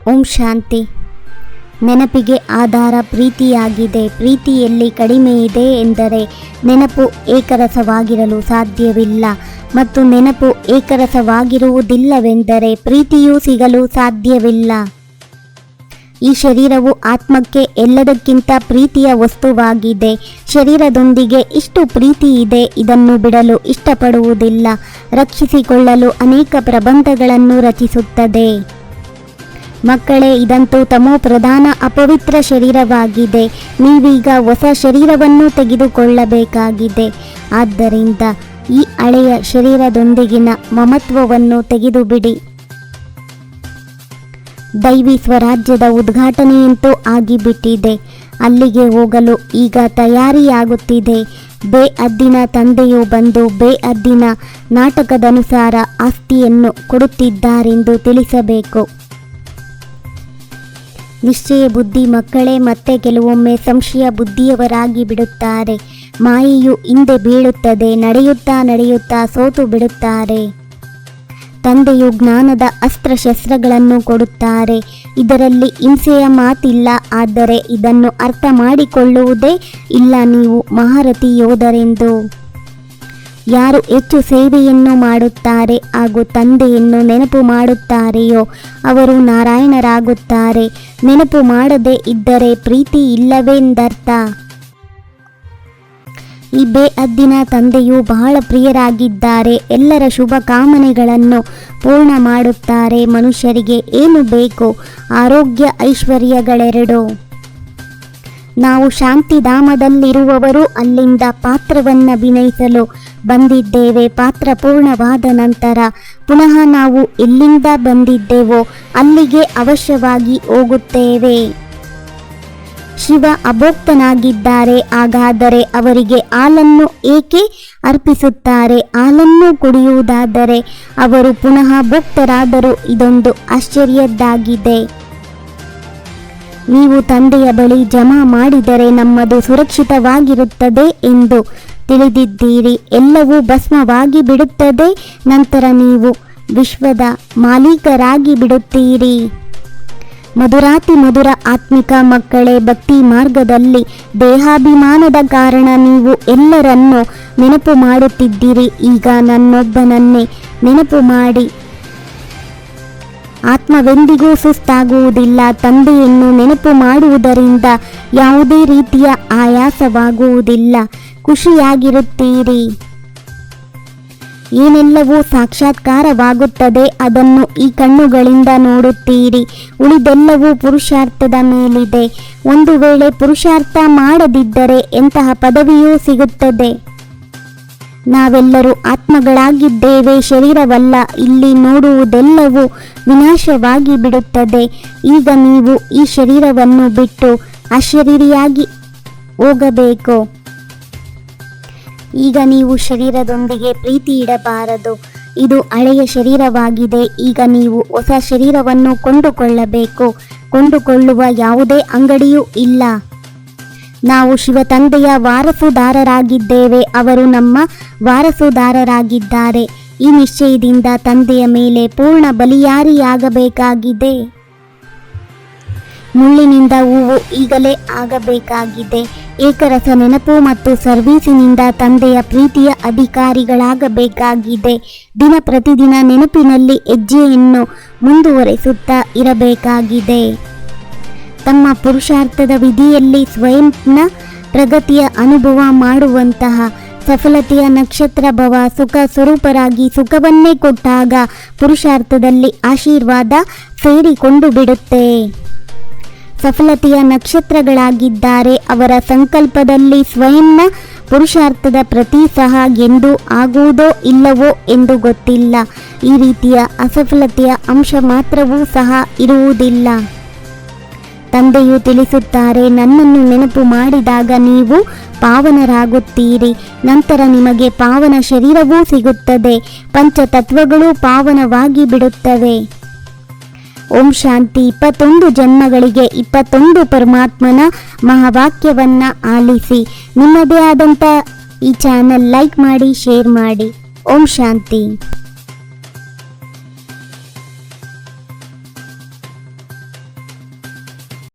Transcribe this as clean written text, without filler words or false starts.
ಓಂ ಶಾಂತಿ. ನೆನಪಿಗೆ ಆಧಾರ ಪ್ರೀತಿಯಾಗಿದೆ. ಪ್ರೀತಿಯಲ್ಲಿ ಕಡಿಮೆ ಇದೆ ಎಂದರೆ ನೆನಪು ಏಕರಸವಾಗಿರಲು ಸಾಧ್ಯವಿಲ್ಲ, ಮತ್ತು ನೆನಪು ಏಕರಸವಾಗಿರುವುದಿಲ್ಲವೆಂದರೆ ಪ್ರೀತಿಯೂ ಸಿಗಲು ಸಾಧ್ಯವಿಲ್ಲ. ಈ ಶರೀರವು ಆತ್ಮಕ್ಕೆ ಎಲ್ಲದಕ್ಕಿಂತ ಪ್ರೀತಿಯ ವಸ್ತುವಾಗಿದೆ. ಶರೀರದೊಂದಿಗೆ ಇಷ್ಟು ಪ್ರೀತಿ ಇದೆ, ಇದನ್ನು ಬಿಡಲು ಇಷ್ಟಪಡುವುದಿಲ್ಲ. ರಕ್ಷಿಸಿಕೊಳ್ಳಲು ಅನೇಕ ಪ್ರಬಂಧಗಳನ್ನು ರಚಿಸುತ್ತದೆ. ಮಕ್ಕಳೇ, ಇದಂತೂ ತಮೋ ಪ್ರಧಾನ ಅಪವಿತ್ರ ಶರೀರವಾಗಿದೆ. ನೀವೀಗ ಹೊಸ ಶರೀರವನ್ನು ತೆಗೆದುಕೊಳ್ಳಬೇಕಾಗಿದೆ. ಆದ್ದರಿಂದ ಈ ಹಳೆಯ ಶರೀರದೊಂದಿಗಿನ ಮಮತ್ವವನ್ನು ತೆಗೆದುಬಿಡಿ. ದೈವಿ ಸ್ವರಾಜ್ಯದ ಉದ್ಘಾಟನೆಯಂತೂ ಆಗಿಬಿಟ್ಟಿದೆ. ಅಲ್ಲಿಗೆ ಹೋಗಲು ಈಗ ತಯಾರಿಯಾಗುತ್ತಿದೆ. ಬೇಅದ್ದಿನ ತಂದೆಯು ಬಂದು ಬೇಅದ್ದಿನ ನಾಟಕದನುಸಾರ ಆಸ್ತಿಯನ್ನು ಕೊಡುತ್ತಿದ್ದಾರೆಂದು ತಿಳಿಸಬೇಕು. ನಿಶ್ಚಯ ಬುದ್ಧಿ ಮಕ್ಕಳೇ ಮತ್ತೆ ಕೆಲವೊಮ್ಮೆ ಸಂಶಯ ಬುದ್ಧಿಯವರಾಗಿ ಬಿಡುತ್ತಾರೆ. ಮಾಯೆಯು ಹಿಂದೆ ಬೀಳುತ್ತದೆ. ನಡೆಯುತ್ತಾ ಸೋತು ಬಿಡುತ್ತಾರೆ. ತಂದೆಯು ಜ್ಞಾನದ ಅಸ್ತ್ರಶಸ್ತ್ರಗಳನ್ನು ಕೊಡುತ್ತಾರೆ. ಇದರಲ್ಲಿ ಹಿಂಸೆಯ ಮಾತಿಲ್ಲ. ಆದರೆ ಇದನ್ನು ಅರ್ಥ ಮಾಡಿಕೊಳ್ಳುವುದೇ ಇಲ್ಲ ನೀವು ಮಹಾರಥಿ ಯೋಧರೆಂದು. ಯಾರು ಹೆಚ್ಚು ಸೇವೆಯನ್ನು ಮಾಡುತ್ತಾರೆ ಹಾಗೂ ತಂದೆಯನ್ನು ನೆನಪು ಮಾಡುತ್ತಾರೆಯೋ ಅವರು ನಾರಾಯಣರಾಗುತ್ತಾರೆ. ನೆನಪು ಮಾಡದೇ ಇದ್ದರೆ ಪ್ರೀತಿ ಇಲ್ಲವೆಂದರ್ಥ. ಈ ಬೇಅದ್ದಿನ ತಂದೆಯು ಬಹಳ ಪ್ರಿಯರಾಗಿದ್ದಾರೆ. ಎಲ್ಲರ ಶುಭ ಕಾಮನೆಗಳನ್ನು ಪೂರ್ಣ ಮಾಡುತ್ತಾರೆ. ಮನುಷ್ಯರಿಗೆ ಏನು ಬೇಕು? ಆರೋಗ್ಯ, ಐಶ್ವರ್ಯಗಳೆರಡು. ನಾವು ಶಾಂತಿಧಾಮದಲ್ಲಿರುವವರು ಅಲ್ಲಿಂದ ಪಾತ್ರವನ್ನು ಅಭಿನಯಿಸಲು ಬಂದಿದ್ದೇವೆ. ಪಾತ್ರ ಪೂರ್ಣವಾದ ನಂತರ ಪುನಃ ನಾವು ಎಲ್ಲಿಂದ ಬಂದಿದ್ದೇವೋ ಅಲ್ಲಿಗೆ ಅವಶ್ಯವಾಗಿ ಹೋಗುತ್ತೇವೆ. ಶಿವ ಅಭೋಕ್ತನಾಗಿದ್ದಾರೆ. ಹಾಗಾದರೆ ಅವರಿಗೆ ಹಾಲನ್ನು ಏಕೆ ಅರ್ಪಿಸುತ್ತಾರೆ? ಹಾಲನ್ನು ಕುಡಿಯುವುದಾದರೆ ಅವರು ಪುನಃ ಭೋಕ್ತರಾದರು. ಇದೊಂದು ಆಶ್ಚರ್ಯದ್ದಾಗಿದೆ. ನೀವು ತಂದೆಯ ಬಳಿ ಜಮಾ ಮಾಡಿದರೆ ನಮ್ಮದು ಸುರಕ್ಷಿತವಾಗಿರುತ್ತದೆ ಎಂದು ತಿಳಿದಿದ್ದೀರಿ. ಎಲ್ಲವೂ ಭಸ್ಮವಾಗಿ ಬಿಡುತ್ತದೆ. ನಂತರ ನೀವು ವಿಶ್ವದ ಮಾಲೀಕರಾಗಿ ಬಿಡುತ್ತೀರಿ. ಮಧುರಾತಿ ಮಧುರ ಆತ್ಮಿಕ ಮಕ್ಕಳೇ, ಭಕ್ತಿ ಮಾರ್ಗದಲ್ಲಿ ದೇಹಾಭಿಮಾನದ ಕಾರಣ ನೀವು ಎಲ್ಲರನ್ನೂ ನೆನಪು ಮಾಡುತ್ತಿದ್ದೀರಿ. ಈಗ ನನ್ನೊಬ್ಬನನ್ನೇ ನೆನಪು ಮಾಡಿ. ಆತ್ಮವೆಂದಿಗೂ ಸುಸ್ತಾಗುವುದಿಲ್ಲ. ತಂದೆಯನ್ನು ನೆನಪು ಮಾಡುವುದರಿಂದ ಯಾವುದೇ ರೀತಿಯ ಆಯಾಸವಾಗುವುದಿಲ್ಲ. ಖುಷಿಯಾಗಿರುತ್ತೀರಿ. ಏನೆಲ್ಲವೂ ಸಾಕ್ಷಾತ್ಕಾರವಾಗುತ್ತದೆ ಅದನ್ನು ಈ ಕಣ್ಣುಗಳಿಂದ ನೋಡುತ್ತೀರಿ. ಉಳಿದೆಲ್ಲವೂ ಪುರುಷಾರ್ಥದ ಮೇಲಿದೆ. ಒಂದು ವೇಳೆ ಪುರುಷಾರ್ಥ ಮಾಡದಿದ್ದರೆ ಎಂತಹ ಪದವಿಯೂ ಸಿಗುತ್ತದೆ? ನಾವೆಲ್ಲರೂ ಆತ್ಮಗಳಾಗಿದ್ದೇವೆ, ಶರೀರವಲ್ಲ. ಇಲ್ಲಿ ನೋಡುವುದೆಲ್ಲವೂ ವಿನಾಶವಾಗಿ ಬಿಡುತ್ತದೆ. ಈಗ ನೀವು ಈ ಶರೀರವನ್ನು ಬಿಟ್ಟು ಅಶರೀರಿಯಾಗಿ ಹೋಗಬೇಕು. ಈಗ ನೀವು ಶರೀರದೊಂದಿಗೆ ಪ್ರೀತಿ ಇಡಬಾರದು. ಇದು ಹಳೆಯ ಶರೀರವಾಗಿದೆ. ಈಗ ನೀವು ಹೊಸ ಶರೀರವನ್ನು ಕೊಂಡುಕೊಳ್ಳಬೇಕು. ಕೊಂಡುಕೊಳ್ಳುವ ಯಾವುದೇ ಅಂಗಡಿಯೂ ಇಲ್ಲ. ನಾವು ಶಿವ ತಂದೆಯ ವಾರಸುದಾರರಾಗಿದ್ದೇವೆ. ಅವರು ನಮ್ಮ ವಾರಸುದಾರರಾಗಿದ್ದಾರೆ. ಈ ನಿಶ್ಚಯದಿಂದ ತಂದೆಯ ಮೇಲೆ ಪೂರ್ಣ ಬಲಿಯಾರಿಯಾಗಬೇಕಾಗಿದೆ. ಮುಳ್ಳಿನಿಂದ ಹೂವು ಈಗಲೇ ಆಗಬೇಕಾಗಿದೆ. ಏಕರಸ ನೆನಪು ಮತ್ತು ಸರ್ವೀಸಿನಿಂದ ತಂದೆಯ ಪ್ರೀತಿಯ ಅಧಿಕಾರಿಗಳಾಗಬೇಕಾಗಿದೆ. ದಿನ ಪ್ರತಿದಿನ ನೆನಪಿನಲ್ಲಿ ಹೆಜ್ಜೆಯನ್ನು ಮುಂದುವರೆಸುತ್ತಾ ಇರಬೇಕಾಗಿದೆ. ತಮ್ಮ ಪುರುಷಾರ್ಥದ ವಿಧಿಯಲ್ಲಿ ಸ್ವಯಂನ ಪ್ರಗತಿಯ ಅನುಭವ ಮಾಡುವಂತಹ ಸಫಲತೆಯ ನಕ್ಷತ್ರ ಭವ. ಸುಖ ಸ್ವರೂಪರಾಗಿ ಸುಖವನ್ನೇ ಕೊಟ್ಟಾಗ ಪುರುಷಾರ್ಥದಲ್ಲಿ ಆಶೀರ್ವಾದ ಸೇರಿಕೊಂಡು ಬಿಡುತ್ತೆ. ಸಫಲತೆಯ ನಕ್ಷತ್ರಗಳಾಗಿದ್ದಾರೆ. ಅವರ ಸಂಕಲ್ಪದಲ್ಲಿ ಸ್ವಯಂನ ಪುರುಷಾರ್ಥದ ಪ್ರತಿ ಸಹ ಎಂದೂ ಆಗುವುದೋ ಇಲ್ಲವೋ ಎಂದು ಗೊತ್ತಿಲ್ಲ. ಈ ರೀತಿಯ ಅಸಫಲತೆಯ ಅಂಶ ಮಾತ್ರವೂ ಸಹ ಇರುವುದಿಲ್ಲ. ತಂದೆಯು ತಿಳಿಸುತ್ತಾರೆ, ನನ್ನನ್ನು ನೆನಪು ಮಾಡಿದಾಗ ನೀವು ಪಾವನರಾಗುತ್ತೀರಿ. ನಂತರ ನಿಮಗೆ ಪಾವನ ಶರೀರವೂ ಸಿಗುತ್ತದೆ. ಪಂಚತತ್ವಗಳು ಪಾವನವಾಗಿ ಬಿಡುತ್ತವೆ. ಓಂ ಶಾಂತಿ. 21 ಜನ್ಮಗಳಿಗೆ 21 ಪರಮಾತ್ಮನ ಮಹಾವಾಕ್ಯವನ್ನ ಆಲಿಸಿ. ನಿಮ್ಮದೇ ಆದಂಥ ಈ ಚಾನಲ್ ಲೈಕ್ ಮಾಡಿ, ಶೇರ್ ಮಾಡಿ. ಓಂ ಶಾಂತಿ.